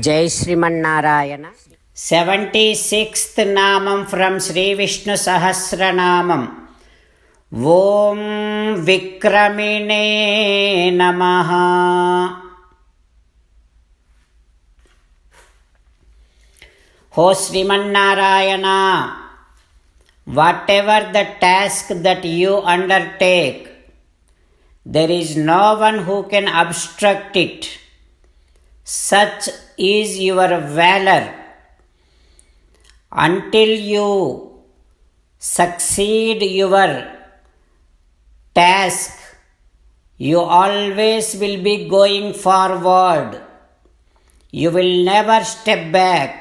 జై శ్రీమన్నారాయణ. 76th నామం from Shri Vishnu Sahasranamam. ఓం విక్రమిణే నమః. ఓ Srimannarayana, whatever the task that you undertake, there is no one who can obstruct it. Such is your valor. Until you succeed your task, you always will be going forward. You will never step back.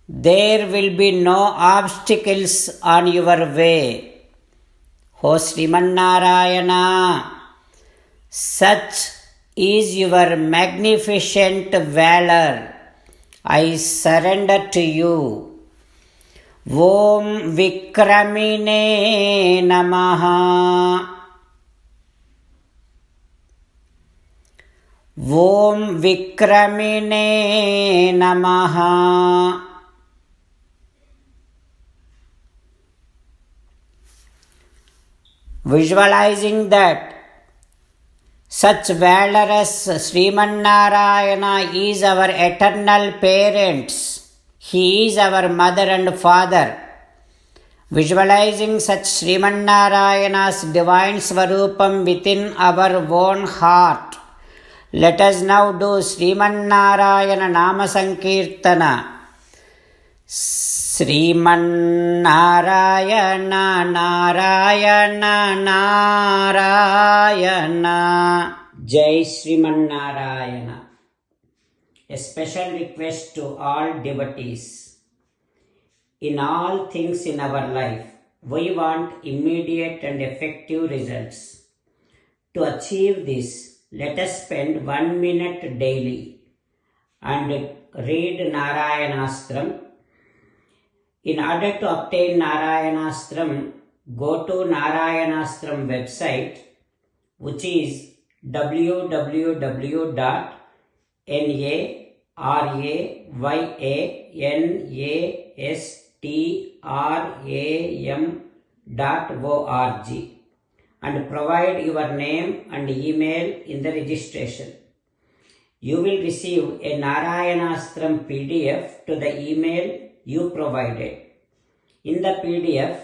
There will be no obstacles on your way. O Srimannarayana, such is your magnificent valor. I surrender to you. Om Vikramine Namaha. Om Vikramine Namaha. Visualizing that such valorous Srimannarayana is our eternal parents. He is our mother and father. Visualizing such Srimannarayana's divine Svarupam within our own heart, let us now do Srimannarayana Nama Sankirtana. Srimannarayana Narayana Narayana. Jai Srimannarayana. A special request to all devotees. In all things in our life, we want immediate and effective results. To achieve this, let us spend 1 minute daily and read Narayanastram. In order to obtain Narayanastram, go to Narayanastram website, which is www.narayanastram.org, and provide your name and email in the registration. You will receive a Narayanastram PDF to the email you provided. In the PDF,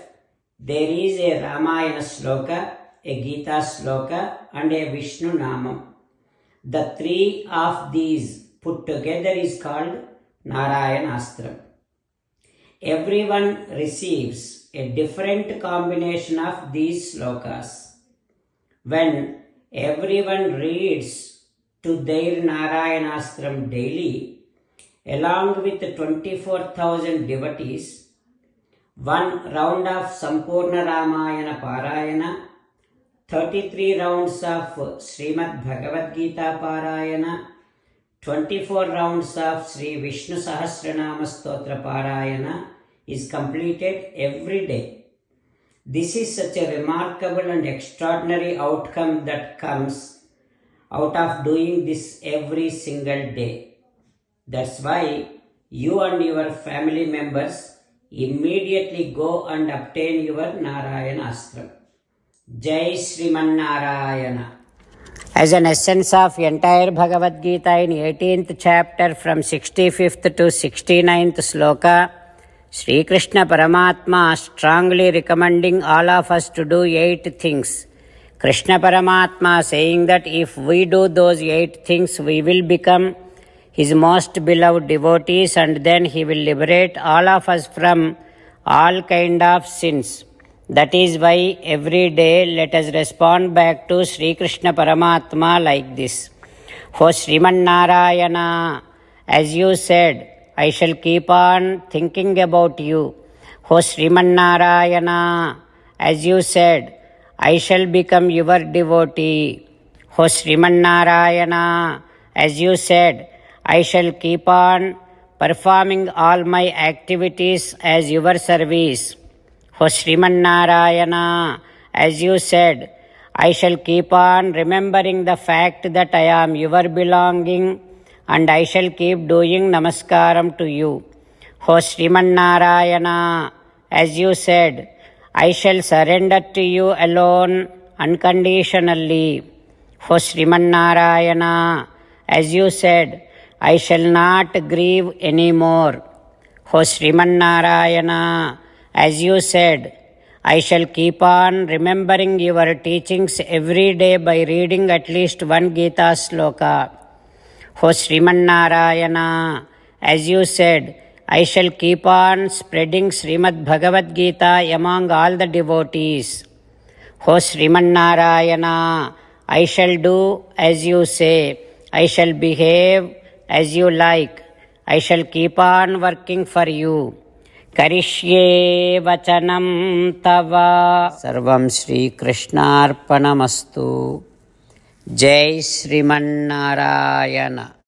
there is a Ramayana Sloka, a Gita Sloka, and a Vishnu Namam. The three of these put together is called Narayanastram. Everyone receives a different combination of these slokas. When everyone reads to their Narayanastram daily, along with 24,000 devotees, one round of Sampurna Ramayana Parayana, 33 rounds of Srimad Bhagavad Gita Parayana, 24 rounds of Sri Vishnu Sahasranama Stotra Parayana is completed every day. This is such a remarkable and extraordinary outcome that comes out of doing this every single day. That's why you and your family members immediately go and obtain your Narayanastram. Jai Srimannarayana. As an essence of entire Bhagavad Gita in 18th chapter from 65th to 69th sloka, Sri Krishna Paramatma strongly recommending all of us to do 8 things. Krishna Paramatma saying that if we do those 8 things, we will become His most beloved devotees, and then He will liberate all of us from all kind of sins. That is why every day let us respond back to Sri Krishna Paramatma like this. O Srimannarayana, as you said, I shall keep on thinking about you. O Srimannarayana, as you said, I shall become your devotee. O Srimannarayana, as you said, I shall keep on performing all my activities as your service. O Srimannarayana, as you said, I shall keep on remembering the fact that I am your belonging and I shall keep doing namaskaram to you. O Srimannarayana, as you said, I shall surrender to you alone unconditionally. O Srimannarayana, as you said, I shall not grieve anymore. O Srimannarayana, as you said, I shall keep on remembering your teachings every day by reading at least one Gita sloka. O Srimannarayana, as you said, I shall keep on spreading Srimad Bhagavad Gita among all the devotees. O Srimannarayana, I shall do as you say. I shall behave as you like. I shall keep on working for you. Karishye vachanam tava. Sarvam Shri Krishnarpanamastu. Jai Srimannarayana.